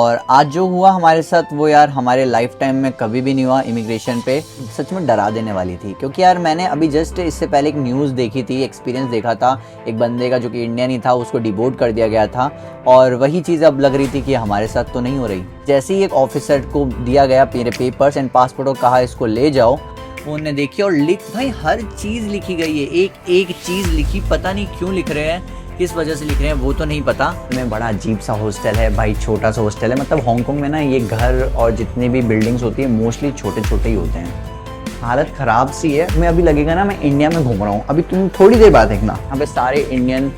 और आज जो हुआ हमारे साथ वो यार हमारे लाइफ टाइम में कभी भी नहीं हुआ। इमिग्रेशन पे सच में डरा देने वाली थी, क्योंकि यार मैंने अभी जस्ट इससे पहले एक न्यूज़ देखी थी, एक्सपीरियंस देखा था एक बंदे का जो कि इंडियन ही था, उसको डिपोर्ट कर दिया गया था। और वही चीज़ अब लग रही थी कि हमारे साथ तो नहीं हो रही। जैसे ही एक ऑफिसर को दिया गया मेरे पेपर्स एंड पासपोर्ट और कहा इसको ले जाओ, वो उन्होंने देखी और लिख भाई हर चीज़ लिखी गई है, एक एक चीज़ लिखी। पता नहीं क्यों लिख रहे हैं, किस वजह से लिख रहे हैं वो तो नहीं पता। में बड़ा अजीब सा हॉस्टल है भाई, छोटा सा हॉस्टल है। मतलब हांगकांग में ना ये घर और जितनी भी बिल्डिंग्स होती है मोस्टली छोटे छोटे ही होते हैं। हालत ख़राब सी है। मैं अभी लगेगा ना मैं इंडिया में घूम रहा हूँ। अभी तुम थोड़ी देर बाद देखना, यहाँ पे सारे इंडियन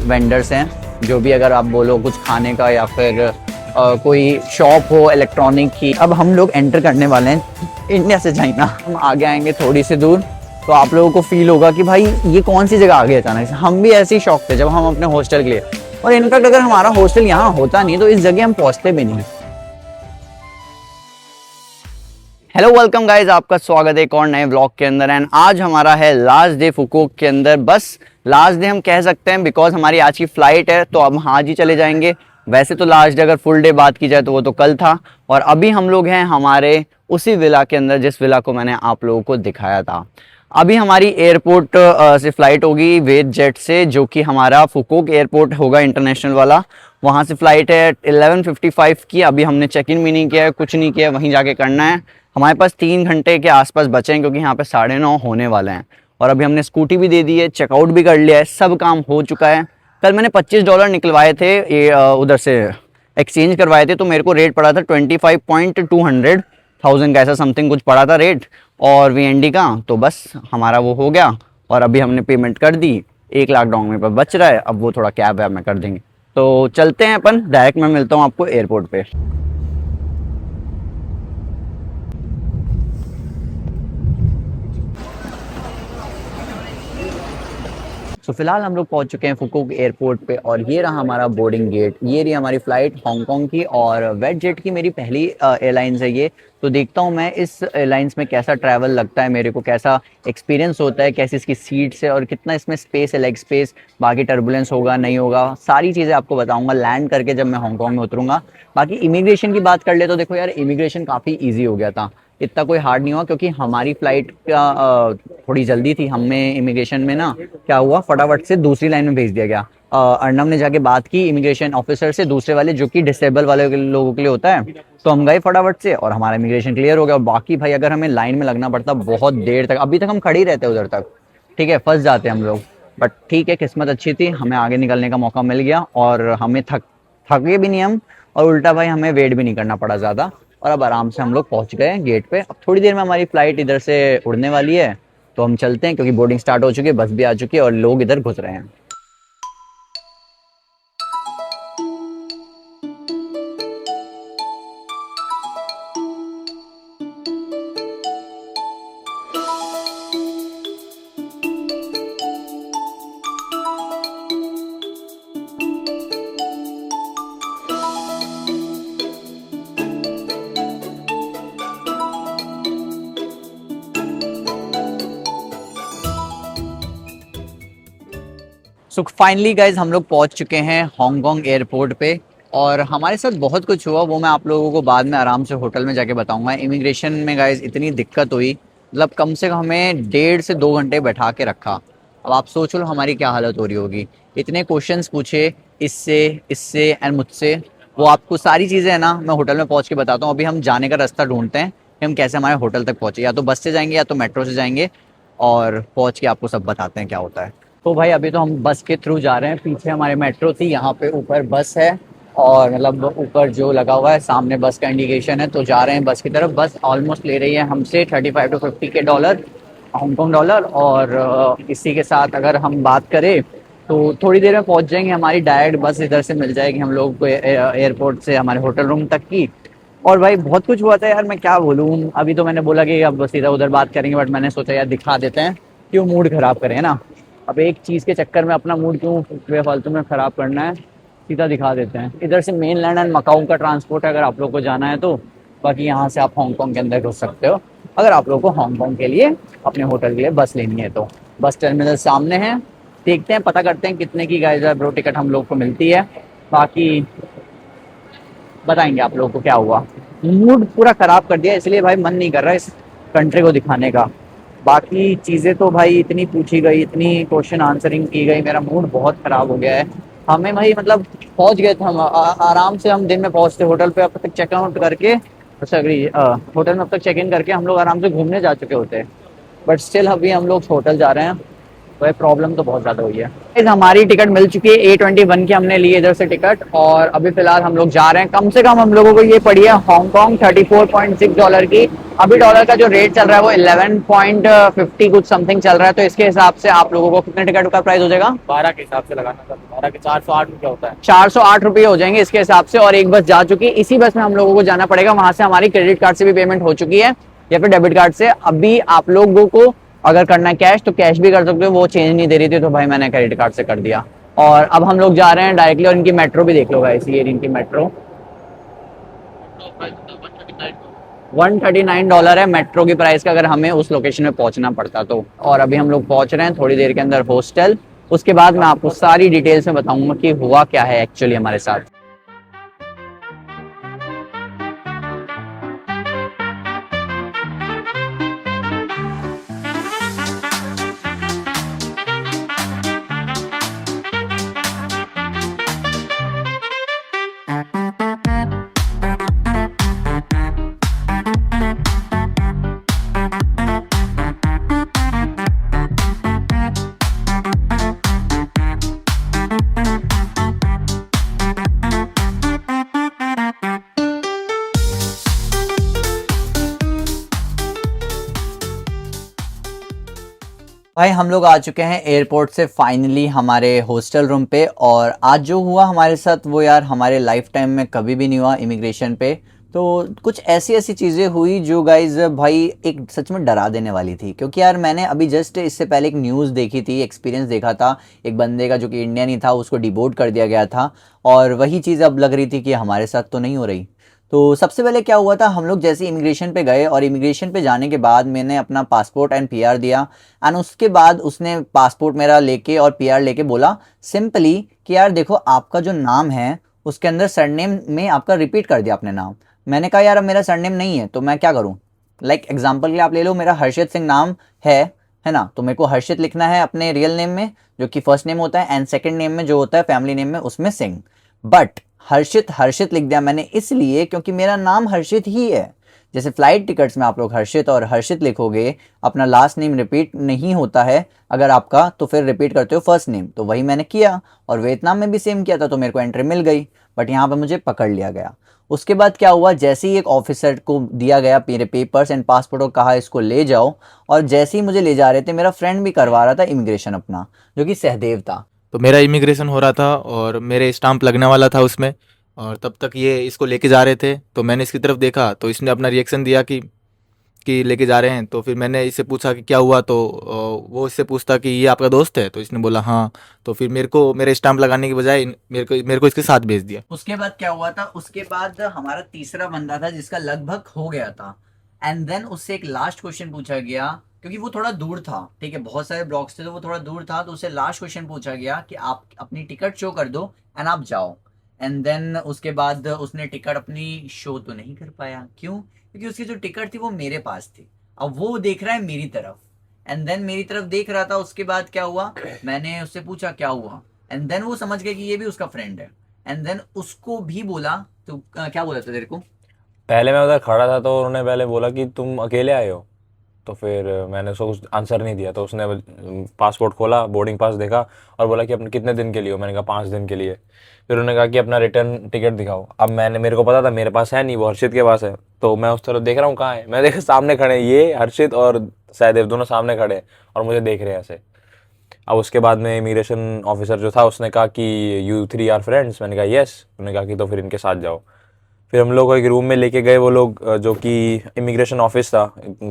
वेंडर्स हैं। जो भी अगर आप बोलो कुछ खाने का या फिर कोई शॉप हो इलेक्ट्रॉनिक की। अब हम लोग एंटर करने वाले हैं इंडिया से चाइना। हम आगे आएंगे थोड़ी सी दूर तो आप लोगों को फील होगा कि भाई ये कौन सी जगह आ गई अचानक से। हम भी ऐसे ही शौक थे जब हम अपने हॉस्टल के लिए, और इनफैक्ट अगर हमारा हॉस्टल यहाँ होता नहीं तो इस जगह हम पहुंचते भी नहीं। हेलो वेलकम गाइज, आपका स्वागत है एक और नए ब्लॉग के अंदर। एंड आज हमारा है लास्ट डे फुकोक के अंदर। बस लास्ट डे हम कह सकते हैं बिकॉज हमारी आज की फ्लाइट है तो अब आज ही चले जाएंगे। वैसे तो लास्ट डे अगर फुल डे बात की जाए तो वो तो कल था। और अभी हम लोग हैं हमारे उसी विला के अंदर जिस विला को मैंने आप लोगों को दिखाया था। अभी हमारी एयरपोर्ट से फ़्लाइट होगी वेज जेट से, जो कि हमारा फुकोक एयरपोर्ट होगा इंटरनेशनल वाला। वहाँ से फ़्लाइट है 11:55 की। अभी हमने चेक इन भी नहीं किया है, कुछ नहीं किया है, वहीं जाके करना है। हमारे पास 3 घंटे के आसपास बचे हैं क्योंकि यहाँ पे 9:30 होने वाले हैं। और अभी हमने स्कूटी भी दे दी है, चेकआउट भी कर लिया है, सब काम हो चुका है। कल मैंने $25 निकलवाए थे, ये उधर से एक्सचेंज करवाए थे, तो मेरे को रेट पड़ा था 25,200,000 का ऐसा समथिंग कुछ पड़ा था रेट और वीएनडी का। तो बस हमारा वो हो गया और अभी हमने पेमेंट कर दी। 1 लाख डोंग में पर बच रहा है, अब वो थोड़ा कैब वैब में कर देंगे। तो चलते हैं अपन, डायरेक्ट मैं मिलता हूँ आपको एयरपोर्ट पे। तो फिलहाल हम लोग पहुंच चुके हैं फुकोक एयरपोर्ट पे और ये रहा हमारा बोर्डिंग गेट। ये रही हमारी फ़्लाइट हांगकांग की और वेट जेट की मेरी पहली एयरलाइंस है ये। तो देखता हूँ मैं इस एयरलाइंस में कैसा ट्रैवल लगता है मेरे को, कैसा एक्सपीरियंस होता है, कैसी इसकी सीट्स है और कितना इसमें स्पेस है, लेग स्पेस, बाकी टर्बुलेंस होगा नहीं होगा, सारी चीज़ें आपको बताऊँगा लैंड करके जब मैं हांगकांग में उतरूँगा। बाकी इमिग्रेशन की बात कर ले तो देखो यार इमिग्रेशन काफ़ी ईजी हो गया था, इतना कोई हार्ड नहीं हुआ क्योंकि हमारी फ़्लाइट का थोड़ी जल्दी थी। हमें इमिग्रेशन में ना क्या हुआ, फटाफट से दूसरी लाइन में भेज दिया गया। अर्नब ने जाके बात की इमिग्रेशन ऑफिसर से, दूसरे वाले जो कि डिसेबल वाले लोगों के लिए होता है। तो हम गए फटाफट से और हमारा इमिग्रेशन क्लियर हो गया। और बाकी भाई अगर हमें लाइन में लगना पड़ता बहुत देर तक, अभी तक हम खड़े ही रहते उधर तक, ठीक है, फंस जाते हम लोग। बट ठीक है, किस्मत अच्छी थी, हमें आगे निकलने का मौका मिल गया और हमें थके भी नहीं हम, और उल्टा भाई हमें वेट भी नहीं करना पड़ा ज़्यादा। और अब आराम से हम लोग पहुंच गए गेट पे। अब थोड़ी देर में हमारी फ़्लाइट इधर से उड़ने वाली है तो हम चलते हैं क्योंकि बोर्डिंग स्टार्ट हो चुकी है, बस भी आ चुकी है और लोग इधर घुस रहे हैं। सो फाइनली गाइज हम लोग पहुंच चुके हैं हांगकांग एयरपोर्ट पे और हमारे साथ बहुत कुछ हुआ, वो मैं आप लोगों को बाद में आराम से होटल में जाके बताऊंगा। इमिग्रेशन में गाइज इतनी दिक्कत हुई, मतलब कम से कम हमें 1.5 से 2 घंटे बैठा के रखा। अब आप सोच लो हमारी क्या हालत हो रही होगी। इतने क्वेश्चंस पूछे इससे इससे एंड मुझसे। वो आपको सारी चीज़ें है ना मैं होटल में पहुँच के बताता हूँ। अभी हम जाने का रास्ता ढूंढते हैं कि हम कैसे हमारे होटल तक पहुँचे, या तो बस से जाएंगे या तो मेट्रो से जाएंगे, और पहुँच के आपको सब बताते हैं क्या होता है। तो भाई अभी तो हम बस के थ्रू जा रहे हैं, पीछे हमारे मेट्रो थी, यहाँ पे ऊपर बस है और मतलब ऊपर जो लगा हुआ है सामने बस का इंडिकेशन है, तो जा रहे हैं बस की तरफ। बस ऑलमोस्ट ले रही है हमसे 35 to 50 के हांगकांग डॉलर। और इसी के साथ अगर हम बात करें तो थोड़ी देर में पहुंच जाएंगे। हमारी डायरेक्ट बस इधर से मिल जाएगी हम लोग को एयरपोर्ट से हमारे होटल रूम तक की। और भाई बहुत कुछ हुआ था यार, मैं क्या बोलूँ। अभी तो मैंने बोला कि अब सीधा उधर बात करेंगे, बट मैंने सोचा यार दिखा देते हैं, क्यों मूड ख़राब करें, है ना। अब एक चीज़ के चक्कर में अपना मूड क्यों बेफालतू में ख़राब करना है, सीधा दिखा देते हैं। इधर से मेन लैंड एंड मकाऊ का ट्रांसपोर्ट है अगर आप लोग को जाना है तो। बाकी यहाँ से आप हांगकांग के अंदर घुस सकते हो अगर आप लोग को हांगकांग के लिए अपने होटल के लिए बस लेनी है तो। बस टर्मिनल सामने है, देखते हैं, पता करते हैं कितने की गाइस ब्रो टिकट हम लोग को मिलती है। बाकी बताएंगे आप लोगों को क्या हुआ। मूड पूरा खराब कर दिया, इसलिए भाई मन नहीं कर रहा इस कंट्री को दिखाने का। बाकी चीज़ें तो भाई इतनी पूछी गई, इतनी क्वेश्चन आंसरिंग की गई, मेरा मूड बहुत खराब हो गया है। हमें भाई मतलब पहुंच गए थे हम, आराम से हम दिन में पहुंचते होटल पे, अब तक चेकआउट करके सॉरी होटल में अब तक चेक इन करके हम लोग आराम से घूमने जा चुके होते। बट स्टिल अभी हम लोग होटल जा रहे हैं, वह प्रॉब्लम तो बहुत ज़्यादा हुई है। Guys, हमारी टिकट मिल चुकी है A21 की, हमने ली इधर से टिकट और अभी फिलहाल हम लोग जा रहे हैं। कम से कम हम लोगों को ये पड़ी है हांगकांग $34.6 की। अभी डॉलर का जो रेट चल रहा है वो 11.50 कुछ समथिंग चल रहा है, तो इसके हिसाब से आप लोगों को कितने टिकट का प्राइस हो जाएगा? 12 के हिसाब से लगाना था, 12 के 408 रुपया होता है। 408 रुपये हो जाएंगे इसके हिसाब से। और एक बस जा चुकी है, इसी बस में हम लोगों को जाना पड़ेगा। वहां से हमारी क्रेडिट कार्ड से भी पेमेंट हो चुकी है या फिर डेबिट कार्ड से। अभी आप लोगों को अगर करना है कैश तो कैश भी कर सकते हो, वो चेंज नहीं दे रही थी तो भाई मैंने क्रेडिट कार्ड से कर दिया। और अब हम लोग जा रहे हैं डायरेक्टली, और इनकी मेट्रो भी देख लो गाइस, ये इनकी मेट्रो $139 है मेट्रो की प्राइस का, अगर हमें उस लोकेशन में पहुंचना पड़ता तो। और अभी हम लोग पहुंच रहे हैं थोड़ी देर के अंदर हॉस्टल। उसके बाद मैं आपको सारी डिटेल्स में बताऊंगा कि हुआ क्या है एक्चुअली हमारे साथ। भाई हम लोग आ चुके हैं एयरपोर्ट से फाइनली हमारे हॉस्टल रूम पे। और आज जो हुआ हमारे साथ वो यार हमारे लाइफ टाइम में कभी भी नहीं हुआ इमिग्रेशन पे। तो कुछ ऐसी ऐसी चीज़ें हुई जो गाइज भाई एक सच में डरा देने वाली थी। क्योंकि यार मैंने अभी जस्ट इससे पहले एक न्यूज़ देखी थी, एक्सपीरियंस देखा था एक बंदे का जो कि इंडियन ही था, उसको डिबोर्ट कर दिया गया था। और वही चीज़ अब लग रही थी कि हमारे साथ तो नहीं हो रही। तो सबसे पहले क्या हुआ था, हम लोग जैसे इमिग्रेशन पे गए और इमिग्रेशन पे जाने के बाद मैंने अपना पासपोर्ट एंड पीआर दिया। एंड उसके बाद उसने पासपोर्ट मेरा लेके और पीआर लेके बोला सिंपली कि यार देखो आपका जो नाम है उसके अंदर सरनेम में आपका रिपीट कर दिया आपने नाम। मैंने कहा यार अब मेरा सरनेम नहीं है तो मैं क्या करूँ। लाइक एग्जाम्पल के लिए आप ले लो, मेरा हर्षित सिंह नाम है ना, तो मेरे को हर्षित लिखना है अपने रियल नेम में जो कि फर्स्ट नेम होता है, एंड सेकंड नेम में जो होता है फैमिली नेम में उसमें सिंह। बट हर्षित हर्षित लिख दिया मैंने इसलिए क्योंकि मेरा नाम हर्षित ही है। जैसे फ्लाइट टिकट्स में आप लोग हर्षित और हर्षित लिखोगे, अपना लास्ट नेम रिपीट नहीं होता है अगर आपका, तो फिर रिपीट करते हो फर्स्ट नेम। तो वही मैंने किया और वियतनाम में भी सेम किया था, तो मेरे को एंट्री मिल गई। बट यहाँ पर मुझे पकड़ लिया गया। उसके बाद क्या हुआ, जैसे ही एक ऑफिसर को दिया गया मेरे पेपर्स एंड पासपोर्ट और कहा इसको ले जाओ, और जैसे ही मुझे ले जा रहे थे मेरा फ्रेंड भी करवा रहा था इमिग्रेशन अपना, जो कि सहदेव था। तो मेरा इमिग्रेशन हो रहा था और मेरे स्टाम्प लगने वाला था उसमें, और तब तक ये इसको लेके जा रहे थे। तो मैंने इसकी तरफ देखा तो इसने अपना रिएक्शन दिया कि लेके जा रहे हैं। तो फिर मैंने इससे पूछा कि क्या हुआ, तो वो इससे पूछता कि ये आपका दोस्त है, तो इसने बोला हाँ। तो फिर मेरे को मेरे स्टाम्प लगाने की बजाय मेरे को इसके साथ भेज दिया। उसके बाद क्या हुआ था, उसके बाद हमारा तीसरा बंदा था जिसका लगभग हो गया था। एंड देन उससे एक लास्ट क्वेश्चन पूछा गया, क्योंकि वो थोड़ा दूर था, ठीक है, बहुत सारे ब्लॉक्स थे तो वो थोड़ा दूर था, तो उससे लास्ट क्वेश्चन पूछा गया कि आप अपनी टिकट शो कर दो एंड आप जाओ। एंड देन उसके बाद उसने टिकट अपनी शो तो नहीं कर पाया, क्यों? क्योंकि उसकी जो टिकट थी वो मेरे पास थी। अब वो देख रहा है मेरी तरफ, एंड देन मेरी तरफ देख रहा था। उसके बाद क्या हुआ, मैंने उससे पूछा क्या हुआ, एंड देन वो समझ गया कि ये भी उसका फ्रेंड है। एंड देन उसको भी बोला, तो क्या बोला था तेरे को? पहले मैं उधर खड़ा था तो उन्होंने पहले बोला कि तुम अकेले आए हो। तो फिर मैंने उसको कुछ आंसर नहीं दिया। तो उसने पासपोर्ट खोला, बोर्डिंग पास देखा और बोला कि अपने कितने दिन के लिए हो। मैंने कहा 5 दिन के लिए। फिर उन्होंने कहा कि अपना रिटर्न टिकट दिखाओ। अब मेरे को पता था मेरे पास है नहीं, वो हर्षित के पास है। तो मैं उस तरफ देख रहा हूँ कहाँ है, मैं देखा सामने खड़े हैं ये हर्षित और सहदेव, दोनों सामने खड़े हैं और मुझे देख रहे हैं ऐसे। अब उसके बाद में इमिग्रेशन ऑफिसर जो था उसने कहा कि यू थ्री आर फ्रेंड्स। मैंने कहा यस। उन्होंने कहा कि तो फिर इनके साथ जाओ। फिर हम लोग को एक रूम में लेके गए वो लोग, जो कि इमिग्रेशन ऑफिस था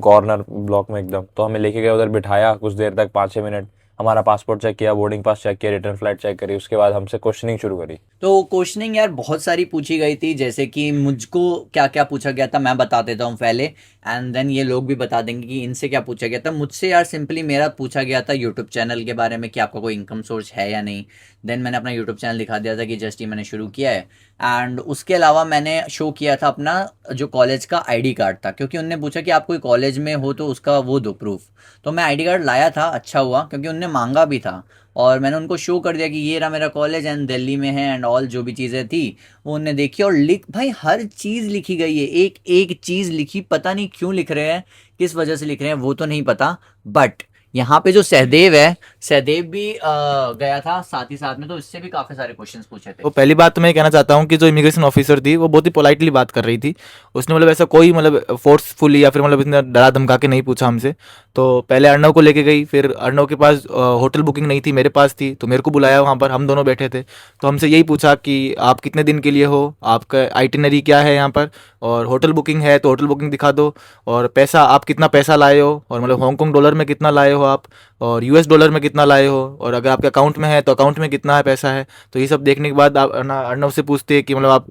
कॉर्नर ब्लॉक में एकदम। तो हमें लेके गए उधर, बिठाया कुछ देर तक, 5-6 मिनट। हमारा पासपोर्ट चेक किया, बोर्डिंग पास चेक किया, रिटर्न फ्लाइट चेक करी। उसके बाद हमसे क्वेश्चनिंग शुरू करी। तो क्वेश्चनिंग यार बहुत सारी पूछी गई थी, जैसे कि मुझको क्या क्या पूछा गया था मैं बता देता हूँ पहले, एंड देन ये लोग भी बता देंगे कि इनसे क्या पूछा गया था। मुझसे यार सिंपली मेरा पूछा गया था यूट्यूब चैनल के बारे में कि आपका कोई इनकम सोर्स है या नहीं। देन मैंने अपना यूट्यूब चैनल दिखा दिया था कि जस्ट ही मैंने शुरू किया है। एंड उसके अलावा मैंने शो किया था अपना जो कॉलेज का आईडी कार्ड था, क्योंकि उनने पूछा कि आप कोई कॉलेज में हो तो उसका वो दो प्रूफ। तो मैं आईडी कार्ड लाया था, अच्छा हुआ क्योंकि उनने मांगा भी था, और मैंने उनको शो कर दिया कि ये रहा मेरा कॉलेज एंड दिल्ली में है एंड ऑल जो भी चीज़ें थी वो उनने देखी। और लिख भाई हर चीज़ लिखी गई है, एक एक चीज़ लिखी, पता नहीं क्यों लिख रहे हैं, किस वजह से लिख रहे हैं वो तो नहीं पता। बट यहाँ पे जो सहदेव है, सहदेव भी गया था साथ ही साथ में, तो इससे भी काफ़ी सारे क्वेश्चंस पूछे थे। तो पहली बात तो मैं ये कहना चाहता हूँ कि जो इमिग्रेशन ऑफिसर थी वो बहुत ही पोलाइटली बात कर रही थी। उसने मतलब ऐसा कोई मतलब फोर्सफुली या फिर मतलब इतना डरा धमका के नहीं पूछा हमसे। तो पहले अर्णव को लेके गई, फिर अर्णव के पास होटल बुकिंग नहीं थी, मेरे पास थी, तो मेरे को बुलाया वहाँ पर, हम दोनों बैठे थे। तो हमसे यही पूछा कि आप कितने दिन के लिए हो, आपका आइटिनरी क्या है यहाँ पर, और होटल बुकिंग है तो होटल बुकिंग दिखा दो, और पैसा आप कितना पैसा लाए हो, और मतलब हांगकॉन्ग डॉलर में कितना लाए हो आप, और यूएस डॉलर में कितना लाए हो, और अगर आपके अकाउंट में है तो अकाउंट में कितना है पैसा है। तो ये सब देखने के बाद आप अर्णव से पूछते हैं कि मतलब आप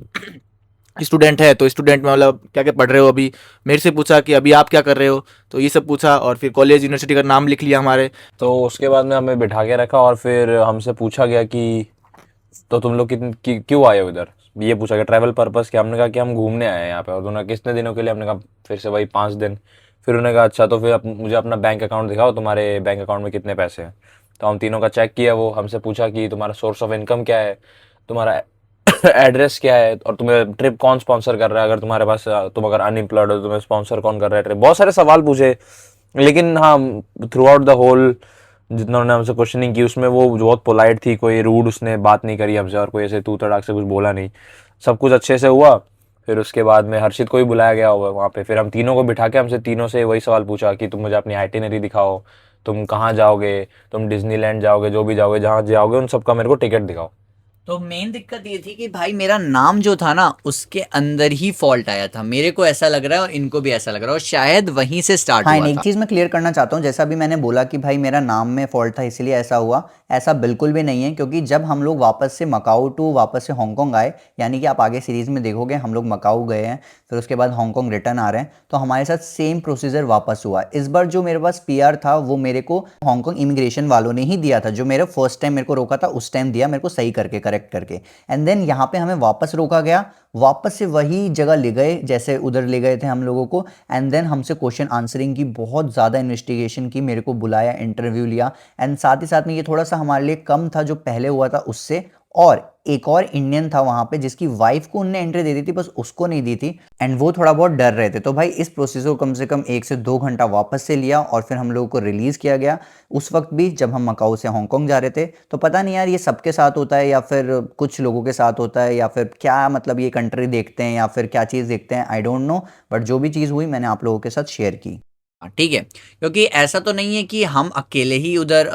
स्टूडेंट है तो स्टूडेंट में मतलब क्या क्या पढ़ रहे हो अभी। मेरे से पूछा कि अभी आप क्या कर रहे हो, तो ये सब पूछा, और फिर कॉलेज यूनिवर्सिटी का नाम लिख लिया हमारे। तो उसके बाद में हमें बिठा के रखा और फिर हमसे पूछा गया कि तो तुम लोग क्यों आए हो इधर, ये पूछा गया ट्रैवल पर्पस। कि हमने कहा कि हम घूमने आए हैं यहाँ पे। और उन्होंने कितने दिनों के लिए, हमने कहा फिर से वही 5 दिन। फिर उन्होंने कहा अच्छा तो फिर मुझे अपना बैंक अकाउंट दिखाओ, तुम्हारे बैंक अकाउंट में कितने पैसे हैं। तो हम तीनों का चेक किया। वो हमसे पूछा कि तुम्हारा सोर्स ऑफ इनकम क्या है, तुम्हारा एड्रेस क्या है, और तुम्हें ट्रिप कौन स्पॉन्सर कर रहा है, अगर तुम्हारे पास तुम अगर अनएम्प्लॉयड हो तो तुम्हें स्पॉन्सर कौन कर रहा है ट्रिप। बहुत सारे सवाल पूछे। लेकिन हाँ, थ्रू आउट द होल जितना उन्होंने हमसे क्वेश्चनिंग की उसमें वो बहुत पोलाइट थी, कोई रूड उसने बात नहीं करी हमसे, और कोई ऐसे तू तड़ाक से कुछ बोला नहीं, सब कुछ अच्छे से हुआ। फिर उसके बाद में हर्षित को भी बुलाया गया हुआ वहाँ पे। फिर हम तीनों को बिठा के हमसे तीनों से वही सवाल पूछा कि तुम मुझे अपनी आइटिनरी दिखाओ, तुम कहाँ जाओगे, तुम डिज्नीलैंड जाओगे, जो भी जाओगे, जहाँ जाओगे उन सबका मेरे को टिकट दिखाओ। तो मेन दिक्कत ये थी कि भाई मेरा नाम जो था ना उसके अंदर ही फॉल्ट आया था, मेरे को ऐसा लग रहा है और इनको भी ऐसा लग रहा है, और शायद वहीं से स्टार्ट हाँ, हुआ एक था। चीज़ मैं क्लियर करना चाहता हूँ, जैसा भी मैंने बोला कि भाई मेरा नाम में फॉल्ट था इसलिए ऐसा हुआ, ऐसा बिल्कुल भी नहीं है। क्योंकि जब हम लोग वापस से मकाऊ टू वापस से हांगकांग आए, यानी कि आप आगे सीरीज़ में देखोगे हम लोग मकाऊ गए हैं, फिर उसके बाद हांगकांग रिटर्न आ रहे हैं, तो हमारे साथ सेम प्रोसीजर वापस हुआ। इस बार जो मेरे पास पीआर था वो मेरे को हांगकांग इमिग्रेशन वालों ने ही दिया था, जो मेरा फर्स्ट टाइम मेरे को रोका था उस टाइम दिया मेरे को, सही करके करेक्ट करके। एंड देन यहाँ पे हमें वापस रोका गया, वापस से वही जगह ले गए जैसे उधर ले गए थे हम लोगों को। एंड देन हमसे क्वेश्चन आंसरिंग की, बहुत ज़्यादा इन्वेस्टिगेशन की, मेरे को बुलाया, इंटरव्यू लिया। एंड साथ ही साथ में ये थोड़ा सा हमारे लिए कम था जो पहले हुआ था उससे। और एक और इंडियन था वहाँ पे जिसकी वाइफ को उनने एंट्री दे दी थी, बस उसको नहीं दी थी, एंड वो थोड़ा बहुत डर रहे थे। तो भाई इस प्रोसेस को कम से कम 1 से 2 घंटा वापस से लिया, और फिर हम लोगों को रिलीज़ किया गया। उस वक्त भी जब हम मकाऊ से हांगकांग जा रहे थे, तो पता नहीं यार ये सबके साथ होता है या फिर कुछ लोगों के साथ होता है, या फिर क्या मतलब ये कंट्री देखते हैं या फिर क्या चीज़ देखते हैं, आई डोंट नो। बट जो भी चीज़ हुई मैंने आप लोगों के साथ शेयर की। हाँ, ठीक है, क्योंकि ऐसा तो नहीं है कि हम अकेले ही उधर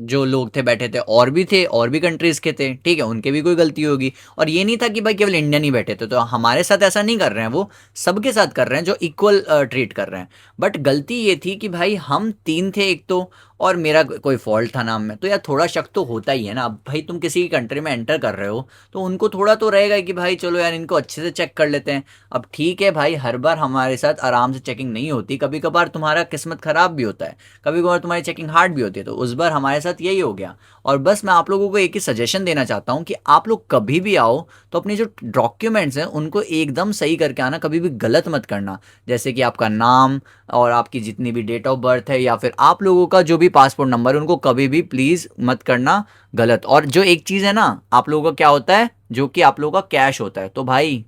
जो लोग थे बैठे थे, और भी थे, और भी कंट्रीज के थे, ठीक है, उनके भी कोई गलती होगी। और ये नहीं था कि भाई केवल इंडियन ही बैठे थे, तो हमारे साथ ऐसा नहीं कर रहे हैं, वो सबके साथ कर रहे हैं जो इक्वल ट्रीट कर रहे हैं। बट गलती ये थी कि भाई हम 3 थे एक तो, और मेरा कोई फॉल्ट था नाम में, तो यार थोड़ा शक तो होता ही है ना। अब भाई तुम किसी की कंट्री में एंटर कर रहे हो तो उनको थोड़ा तो रहेगा कि भाई चलो यार इनको अच्छे से चेक कर लेते हैं। अब ठीक है भाई, हर बार हमारे साथ आराम से चेकिंग नहीं होती, कभी कभार तुम्हारा किस्मत खराब भी होता है, कभी कभार तुम्हारी चेकिंग हार्ड भी होती है, तो उस बार हमारे साथ यही हो गया। और बस मैं आप लोगों को एक ही सजेशन देना चाहता हूँ कि आप लोग कभी भी आओ तो अपने जो डॉक्यूमेंट्स हैं उनको एकदम सही करके आना, कभी भी गलत मत करना। जैसे कि आपका नाम और आपकी जितनी भी डेट ऑफ बर्थ है, या फिर आप लोगों का जो भी पासपोर्ट नंबर है, उनको कभी भी प्लीज़ मत करना गलत। और जो एक चीज़ है ना, आप लोगों का क्या होता है, जो कि आप लोगों का कैश होता है, तो भाई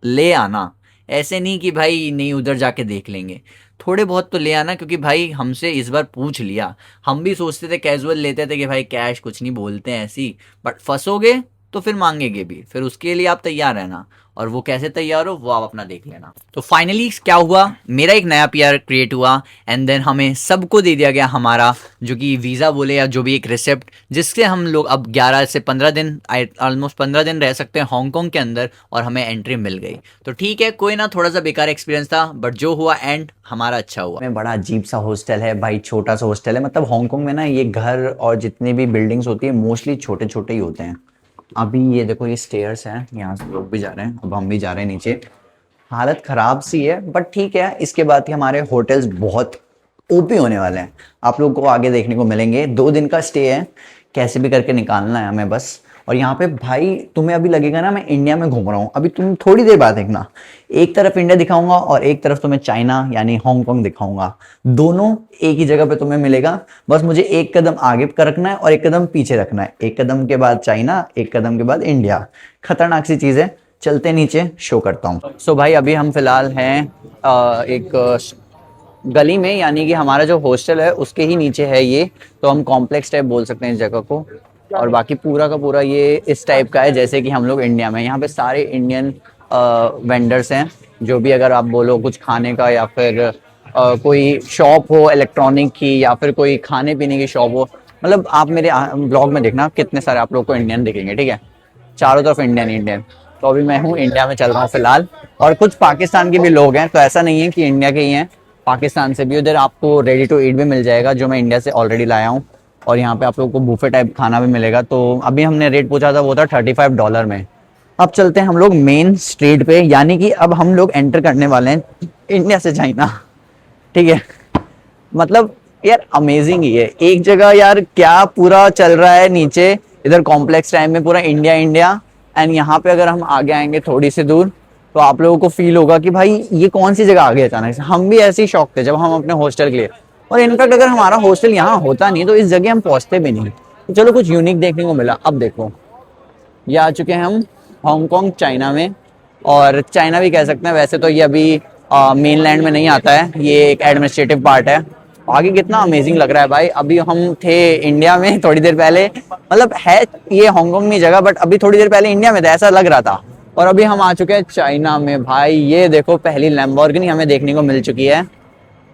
ले आना। ऐसे नहीं कि भाई नहीं उधर जाके देख लेंगे, थोड़े बहुत तो ले आना। क्योंकि भाई हमसे इस बार पूछ लिया, हम भी सोचते थे कैजुअल लेते थे कि भाई कैश कुछ नहीं बोलते हैं ऐसी, बट फंसोगे तो फिर मांगेंगे भी, फिर उसके लिए आप तैयार रहना। और वो कैसे तैयार हो वो आप अपना देख लेना। तो फाइनली क्या हुआ, मेरा एक नया पीआर क्रिएट हुआ, एंड देन हमें सबको दे दिया गया हमारा जो कि वीज़ा बोले या जो भी एक रिसिप्ट, जिससे हम लोग अब 11 से 15 दिन, ऑलमोस्ट 15 दिन रह सकते हैं हांगकांग के अंदर, और हमें एंट्री मिल गई। तो ठीक है, कोई ना, थोड़ा सा बेकार एक्सपीरियंस था, बट जो हुआ एंड हमारा अच्छा हुआ। में बड़ा अजीब सा हॉस्टल है भाई, छोटा सा हॉस्टल है। मतलब हांगकांग में ना ये घर और जितनी भी बिल्डिंग्स होती है मोस्टली छोटे छोटे ही होते हैं। अभी ये देखो ये स्टेयर्स हैं, यहाँ से लोग भी जा रहे हैं, अब हम भी जा रहे हैं नीचे। हालत ख़राब सी है बट ठीक है। इसके बाद ही हमारे होटल्स बहुत ओपी होने वाले हैं, आप लोगों को आगे देखने को मिलेंगे। 2 दिन का स्टे है, कैसे भी करके निकालना है हमें बस। और यहाँ पे भाई तुम्हें अभी लगेगा ना मैं इंडिया में घूम रहा हूँ, अभी तुम थोड़ी देर बाद देखना, एक तरफ इंडिया दिखाऊंगा और एक तरफ तुम्हें चाइना यानी हांगकांग दिखाऊंगा। दोनों एक ही जगह पे तुम्हें मिलेगा, बस मुझे एक कदम आगे का रखना है और एक कदम पीछे रखना है, एक कदम के बाद चाइना, एक कदम के बाद इंडिया। खतरनाक सी चीज है, चलते नीचे शो करता हूँ। सो भाई अभी हम फिलहाल हैं एक गली में, यानी कि हमारा जो हॉस्टल है उसके ही नीचे है ये, तो हम कॉम्प्लेक्स टाइप बोल सकते हैं इस जगह को। और बाकी पूरा का पूरा ये इस टाइप का है जैसे कि हम लोग इंडिया में, यहाँ पे सारे इंडियन वेंडर्स हैं, जो भी अगर आप बोलो कुछ खाने का या फिर कोई शॉप हो इलेक्ट्रॉनिक की या फिर कोई खाने पीने की शॉप हो, मतलब आप मेरे ब्लॉग में देखना कितने सारे आप लोग को इंडियन दिखेंगे, ठीक है, चारों तरफ इंडियन इंडियन। तो अभी मैं हूँ इंडिया में चल रहा हूँ फिलहाल, और कुछ पाकिस्तान के भी लोग हैं, तो ऐसा नहीं है कि इंडिया के ही हैं, पाकिस्तान से भी उधर आपको रेडी टू ईट भी मिल जाएगा जो मैं इंडिया से ऑलरेडी लाया हूँ। और यहाँ पे आप लोगों को बुफे टाइप खाना भी मिलेगा। तो अभी हमने रेट पूछा था वो था $35 में। अब चलते हैं हम लोग मेन स्ट्रीट पे, यानी कि अब हम लोग एंटर करने वाले हैं इंडिया से चाइना, ठीक है। मतलब यार अमेजिंग ही है, एक जगह यार क्या पूरा चल रहा है नीचे इधर कॉम्प्लेक्स टाइम में पूरा इंडिया इंडिया, एंड यहाँ पे अगर हम आगे आएंगे थोड़ी सी दूर तो आप लोगों को फील होगा कि भाई ये कौन सी जगह आ गई अचानक से। हम भी ऐसे ही शौक थे जब हम अपने हॉस्टल के लिए, और इनफैक्ट अगर हमारा हॉस्टल यहाँ होता नहीं तो इस जगह हम पहुंचते भी नहीं। तो चलो कुछ यूनिक देखने को मिला। अब देखो ये आ चुके हैं हम हांगकांग चाइना में, और चाइना भी कह सकते हैं, वैसे तो ये अभी मेनलैंड में नहीं आता है, ये एक एडमिनिस्ट्रेटिव पार्ट है। आगे कितना अमेजिंग लग रहा है भाई, अभी हम थे इंडिया में थोड़ी देर पहले, मतलब है ये हांगकांग में जगह बट अभी थोड़ी देर पहले इंडिया में था ऐसा लग रहा था, और अभी हम आ चुके हैं चाइना में। भाई ये देखो पहली लैम्बोर्गिनी हमें देखने को मिल चुकी है,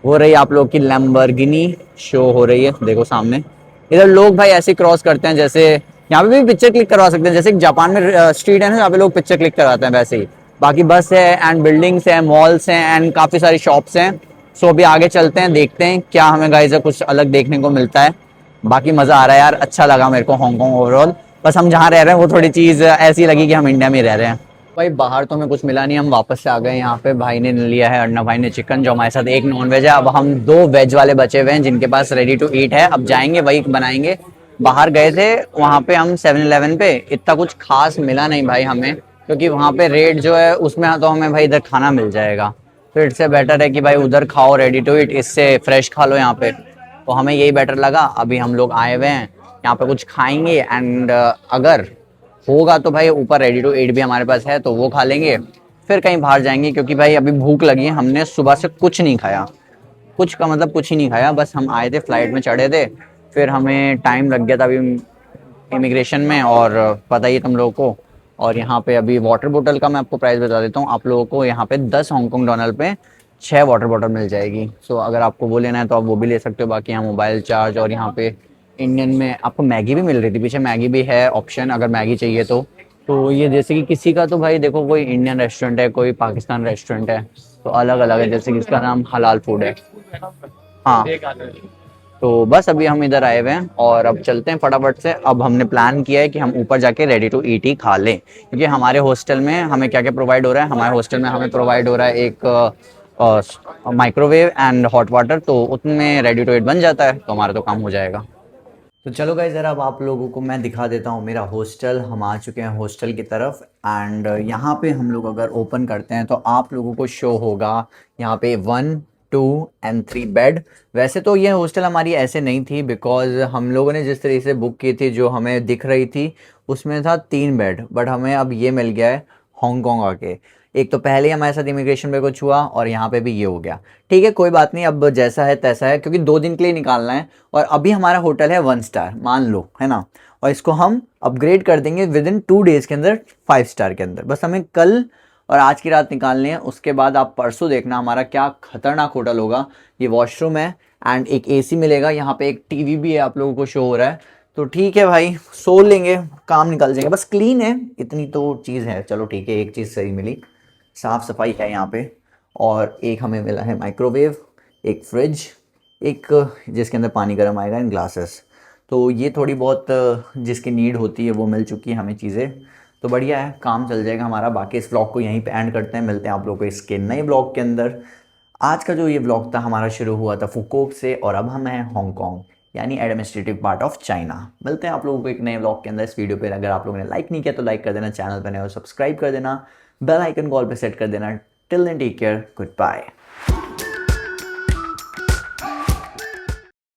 हो रही आप लोग की लैम्बोर्गिनी शो हो रही है, देखो सामने। इधर लोग भाई ऐसे क्रॉस करते हैं जैसे यहाँ पे भी पिक्चर क्लिक करवा सकते हैं, जैसे जापान में स्ट्रीट है ना, यहाँ पे लोग पिक्चर क्लिक करवाते हैं वैसे ही। बाकी बस है एंड बिल्डिंग्स हैं, मॉल्स हैं एंड काफी सारी शॉप्स हैं। सो अभी आगे चलते हैं, देखते हैं क्या हमें गाइस कुछ अलग देखने को मिलता है। बाकी मजा आ रहा है यार, अच्छा लगा मेरे को हांगकांग ओवरऑल। बस हम जहाँ रह रहे हैं वो थोड़ी चीज ऐसी लगी कि हम इंडिया में रह रहे हैं। भाई बाहर तो हमें कुछ मिला नहीं, हम वापस से आ गए यहाँ पे। भाई ने लिया है, अन्ना भाई ने चिकन, जो हमारे साथ एक नॉन वेज है। अब हम 2 वेज वाले बचे हुए हैं जिनके पास रेडी टू ईट है, अब जाएंगे वही बनाएंगे। बाहर गए थे वहाँ पे हम 7-Eleven पे, इतना कुछ खास मिला नहीं भाई हमें, क्योंकि वहाँ पे रेट जो है उसमें तो हमें भाई इधर खाना मिल जाएगा। तो इससे बेटर है कि भाई उधर खाओ रेडी टू ईट, इससे फ्रेश खा लो यहाँ पे, तो हमें यही बेटर लगा। अभी हम लोग आए हुए हैं यहाँ पे कुछ खाएंगे एंड अगर होगा तो भाई ऊपर रेडी टू ईट भी हमारे पास है तो वो खा लेंगे, फिर कहीं बाहर जाएंगे क्योंकि भाई अभी भूख लगी है। हमने सुबह से कुछ नहीं खाया, कुछ का मतलब कुछ ही नहीं खाया, बस हम आए थे फ्लाइट में चढ़े थे, फिर हमें टाइम लग गया था अभी इमिग्रेशन में, और पता ही है तुम लोगों को। और यहाँ पे अभी वाटर बोतल का मैं आपको प्राइस बता देता हूँ, आप लोगों को यहाँ पे 10 हांगकांग डॉलर पे 6 वाटर बोतल मिल जाएगी। सो अगर आपको वो लेना है तो आप वो भी ले सकते हो। बाकी यहाँ मोबाइल चार्ज, और यहाँ पे इंडियन में आपको मैगी भी मिल रही थी, पीछे मैगी भी है ऑप्शन अगर मैगी चाहिए तो ये जैसे कि किसी का तो भाई देखो कोई इंडियन रेस्टोरेंट है, कोई पाकिस्तान रेस्टोरेंट है, तो अलग अलग है, जैसे कि इसका नाम हलाल फूड है। हाँ तो बस अभी हम इधर आए हुए हैं और अब चलते हैं फटाफट से। अब हमने प्लान किया है कि हम ऊपर जाके रेडी टू ईट ही खा लें, क्योंकि हमारे हॉस्टल में हमें क्या क्या प्रोवाइड हो रहा है। हमारे हॉस्टल में हमें प्रोवाइड हो रहा है एक माइक्रोवेव एंड हॉट वाटर, तो उसमें रेडी टू ईट बन जाता है, तो हमारा तो काम हो जाएगा। तो चलो गाइस ज़रा अब आप लोगों को मैं दिखा देता हूँ मेरा हॉस्टल। हम आ चुके हैं हॉस्टल की तरफ एंड यहाँ पे हम लोग अगर ओपन करते हैं तो आप लोगों को शो होगा यहाँ पे 1, 2 एंड 3 बेड। वैसे तो ये हॉस्टल हमारी ऐसे नहीं थी, बिकॉज हम लोगों ने जिस तरीके से बुक की थी जो हमें दिख रही थी उसमें था 3 बेड, बट हमें अब ये मिल गया है हांगकांग आके। एक तो पहले ही हमारे साथ इमिग्रेशन पे कुछ हुआ और यहाँ पे भी ये हो गया। ठीक है कोई बात नहीं, अब जैसा है तैसा है, क्योंकि 2 दिन के लिए निकालना है और अभी हमारा होटल है 1 स्टार मान लो, है ना, और इसको हम अपग्रेड कर देंगे विद इन 2 डेज़ के अंदर 5 स्टार के अंदर। बस हमें कल और आज की रात निकालनी है, उसके बाद आप परसों देखना हमारा क्या खतरनाक होटल होगा। ये वॉशरूम है एंड एक AC मिलेगा, यहाँ पे एक TV भी है, आप लोगों को शो हो रहा है। तो ठीक है भाई, सो लेंगे, काम निकल जाएंगे, बस क्लीन है इतनी तो चीज़ है। चलो ठीक है, एक चीज़ सही मिली, साफ़ सफाई है यहाँ पे। और एक हमें मिला है माइक्रोवेव, एक फ्रिज, एक जिसके अंदर पानी गर्म आएगा इन ग्लासेस। तो ये थोड़ी बहुत जिसकी नीड होती है वो मिल चुकी है हमें चीज़ें, तो बढ़िया है, काम चल जाएगा हमारा। बाकी इस ब्लॉग को यहीं पे एंड करते हैं, मिलते हैं आप लोगों को इसके नए ब्लॉग के अंदर। आज का जो ये ब्लॉग था हमारा शुरू हुआ था फुकोक से और अब हम हैं हांगकांग। यानी एडमिनिस्ट्रेटिव पार्ट ऑफ चाइना। मिलते हैं आप लोगों को एक नए व्लॉग के अंदर। इस वीडियो पे अगर आप लोगों ने लाइक नहीं किया तो लाइक कर देना, चैनल पर नए हो सब्सक्राइब कर देना, बेल आइकन कॉल पे सेट कर देना। Till then take care, good bye.